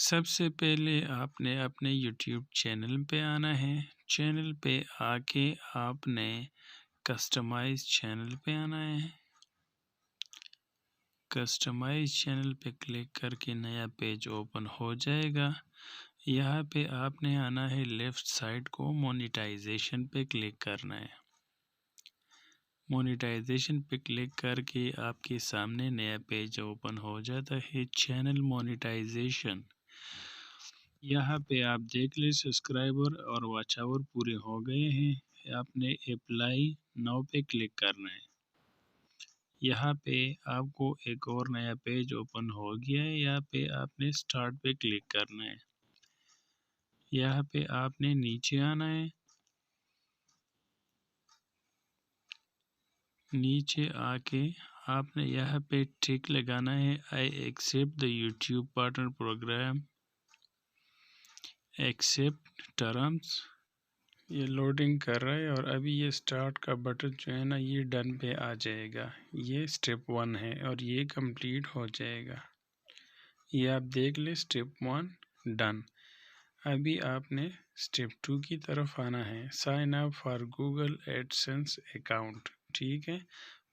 سب سے پہلے آپ نے اپنے یوٹیوب چینل پہ آنا ہے۔ چینل پہ آ کے آپ نے کسٹمائز چینل پہ آنا ہے۔ کسٹمائز چینل پہ کلک کر کے نیا پیج اوپن ہو جائے گا۔ یہاں پہ آپ نے آنا ہے لیفٹ سائڈ کو مونیٹائزیشن پہ کلک کرنا ہے۔ مونیٹائزیشن پہ کلک کر کے آپ کے سامنے نیا پیج اوپن ہو جاتا ہے، چینل مونیٹائزیشن۔ یہاں پہ آپ دیکھ لیں سبسکرائبر اور واچ آور پورے ہو گئے ہیں۔ آپ نے اپلائی ناؤ پہ کلک کرنا ہے۔ یہاں پہ آپ کو ایک اور نیا پیج اوپن ہو گیا ہے۔ یہاں پہ آپ نے سٹارٹ پہ کلک کرنا ہے۔ یہاں پہ آپ نے نیچے آنا ہے۔ نیچے آ کے آپ نے یہاں پہ ٹک لگانا ہے، I accept the YouTube partner program، accept terms. یہ لوڈنگ کر رہا ہے اور ابھی یہ سٹارٹ کا بٹن جو ہے نا یہ ڈن پہ آ جائے گا۔ یہ سٹیپ 1 ہے اور یہ کمپلیٹ ہو جائے گا۔ یہ آپ دیکھ لیں سٹیپ 1 ڈن۔ ابھی آپ نے سٹیپ 2 کی طرف آنا ہے، sign up for Google AdSense account. ٹھیک ہے،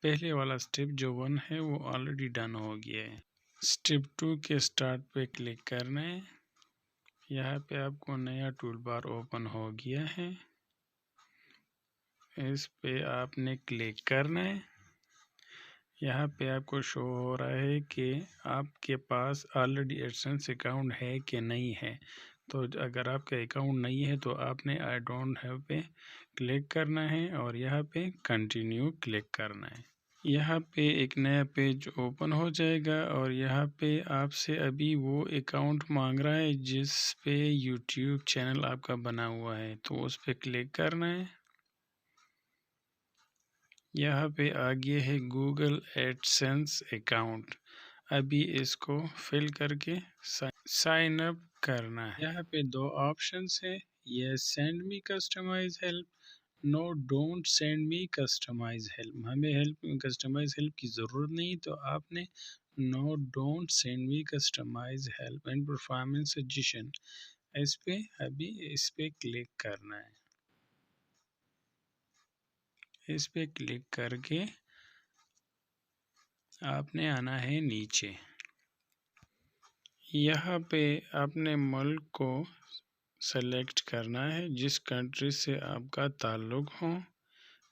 پہلے والا سٹیپ جو 1 ہے وہ آلریڈی ڈن ہو گیا ہے۔ سٹیپ 2 کے سٹارٹ پہ کلک کرنا ہے۔ یہاں پہ آپ کو نیا ٹول بار اوپن ہو گیا ہے، اس پہ آپ نے کلک کرنا ہے۔ یہاں پہ آپ کو شو ہو رہا ہے کہ آپ کے پاس آلریڈی ایڈسنس اکاؤنٹ ہے کہ نہیں ہے۔ تو اگر آپ کا اکاؤنٹ نہیں ہے تو آپ نے آئی ڈونٹ ہیو پہ کلک کرنا ہے اور یہاں پہ کنٹینیو کلک کرنا ہے۔ یہاں پہ ایک نیا پیج اوپن ہو جائے گا اور یہاں پہ آپ سے ابھی وہ اکاؤنٹ مانگ رہا ہے جس پہ یوٹیوب چینل آپ کا بنا ہوا ہے، تو اس پہ کلک کرنا ہے۔ یہاں پہ آگے ہے گوگل ایڈسنس اکاؤنٹ، ابھی اس کو فل کر کے سائن اپ کرنا ہے۔ یہاں پہ 2 آپشنز ہیں، yes send me customize help, no don't send me customize help. ہمیں کسٹمائز ہیلپ کی ضرورت نہیں، تو آپ نے no don't send me customize help and performance suggestion اس پہ کلک کرنا ہے۔ اس پہ کلک کر کے آپ نے آنا ہے نیچے۔ یہاں پہ اپنے ملک کو سلیکٹ کرنا ہے جس کنٹری سے آپ کا تعلق ہو۔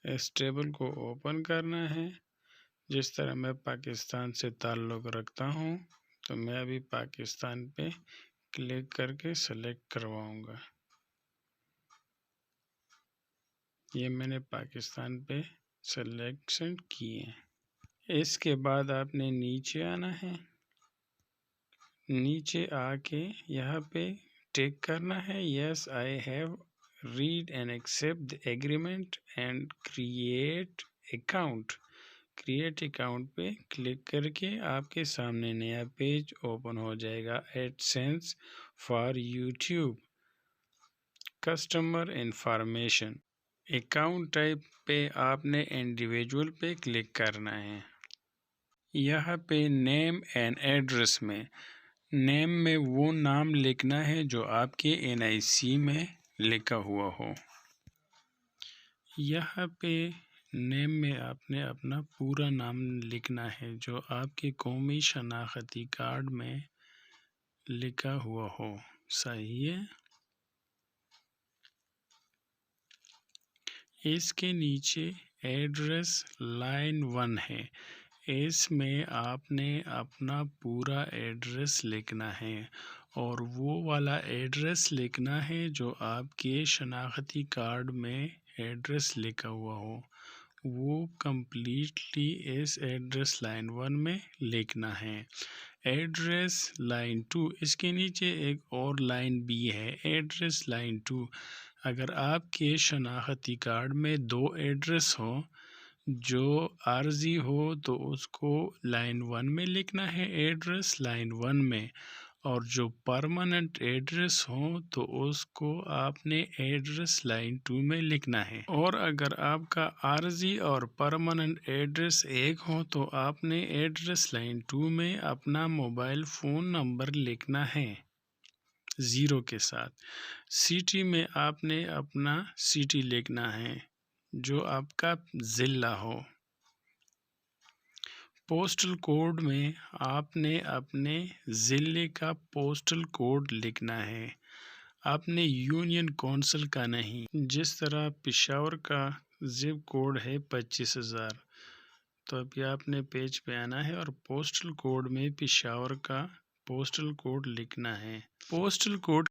اس ٹیبل کو اوپن کرنا ہے۔ جس طرح میں پاکستان سے تعلق رکھتا ہوں تو میں ابھی پاکستان پہ کلک کر کے سلیکٹ کرواؤں گا۔ یہ میں نے پاکستان پہ سلیکشن کیے۔ اس کے بعد آپ نے نیچے آنا ہے۔ نیچے آ کے یہاں پہ ٹک کرنا ہے، yes I have read and accept the agreement and create account. Create account پہ کلک کر کے آپ کے سامنے نیا پیج اوپن ہو جائے گا، AdSense for YouTube customer information. Account type پہ آپ نے انڈیویجول پہ کلک کرنا ہے۔ یہاں پہ نیم اینڈ ایڈریس میں نیم میں وہ نام لکھنا ہے جو آپ کے NIC میں لکھا ہوا ہو۔ یہاں پہ نیم میں آپ نے اپنا پورا نام لکھنا ہے جو آپ کے قومی شناختی کارڈ میں لکھا ہوا ہو۔ صحیح ہے۔ اس کے نیچے ایڈریس لائن 1 ہے، اس میں آپ نے اپنا پورا ایڈریس لکھنا ہے اور وہ والا ایڈریس لکھنا ہے جو آپ کے شناختی کارڈ میں ایڈریس لکھا ہوا ہو، وہ کمپلیٹلی اس ایڈریس لائن 1 میں لکھنا ہے۔ ایڈریس لائن 2، اس کے نیچے ایک اور لائن بھی ہے، ایڈریس لائن 2۔ اگر آپ کے شناختی کارڈ میں 2 ایڈریس ہو، جو عارضی ہو تو اس کو لائن 1 میں لکھنا ہے، ایڈریس لائن 1 میں، اور جو پرماننٹ ایڈریس ہو تو اس کو آپ نے ایڈریس لائن 2 میں لکھنا ہے۔ اور اگر آپ کا عارضی اور پرماننٹ ایڈریس ایک ہو تو آپ نے ایڈریس لائن 2 میں اپنا موبائل فون نمبر لکھنا ہے۔ 0 کے ساتھ۔ سٹی میں آپ نے اپنا سٹی لکھنا ہے جو آپ کا ضلع ہو۔ پوسٹل کوڈ میں آپ نے اپنے ضلع کا پوسٹل کوڈ لکھنا ہے، آپ نے یونین کونسل کا نہیں۔ جس طرح پشاور کا زپ کوڈ ہے 25,000، تو ابھی آپ نے پیج پہ آنا ہے اور پوسٹل کوڈ میں پشاور کا پوسٹل کوڈ لکھنا ہے۔ پوسٹل کوڈ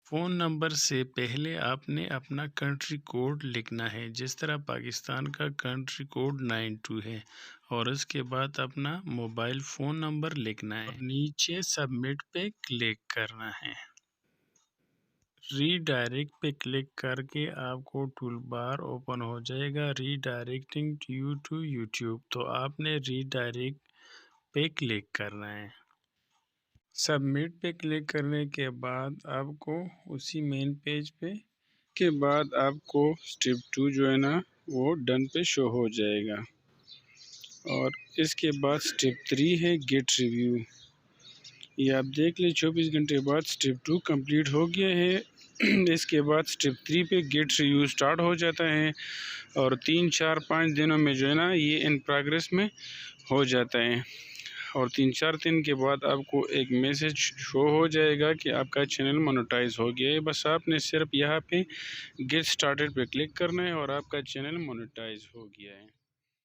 فون نمبر سے پہلے آپ نے اپنا کنٹری کوڈ لکھنا ہے، جس طرح پاکستان کا کنٹری کوڈ 92 ہے، اور اس کے بعد اپنا موبائل فون نمبر لکھنا ہے۔ نیچے سبمٹ پہ کلک کرنا ہے۔ ری ڈائریکٹ پہ کلک کر کے آپ کو ٹول بار اوپن ہو جائے گا، ری ڈائریکٹنگ یو ٹو یوٹیوب، تو آپ نے ری ڈائریکٹ پہ کلک کرنا ہے۔ سبمٹ پہ کلک کرنے کے بعد آپ کو اسی مین پیج پہ کے بعد آپ کو اسٹیپ 2 جو ہے نا وہ ڈن پہ شو ہو جائے گا، اور اس کے بعد اسٹیپ 3 ہے گیٹ ریویو۔ یہ آپ دیکھ لیں 24 گھنٹے بعد اسٹیپ 2 کمپلیٹ ہو گیا ہے۔ اس کے بعد اسٹیپ 3 پہ گیٹ ریویو سٹارٹ ہو جاتا ہے، اور 3 4 5 دنوں میں جو ہے نا یہ ان پروگریس میں ہو جاتا ہے، اور 3 4 دن کے بعد آپ کو ایک میسج شو ہو جائے گا کہ آپ کا چینل مونیٹائز ہو گیا ہے۔ بس آپ نے صرف یہاں پہ گیٹ سٹارٹڈ پہ کلک کرنا ہے اور آپ کا چینل مونیٹائز ہو گیا ہے۔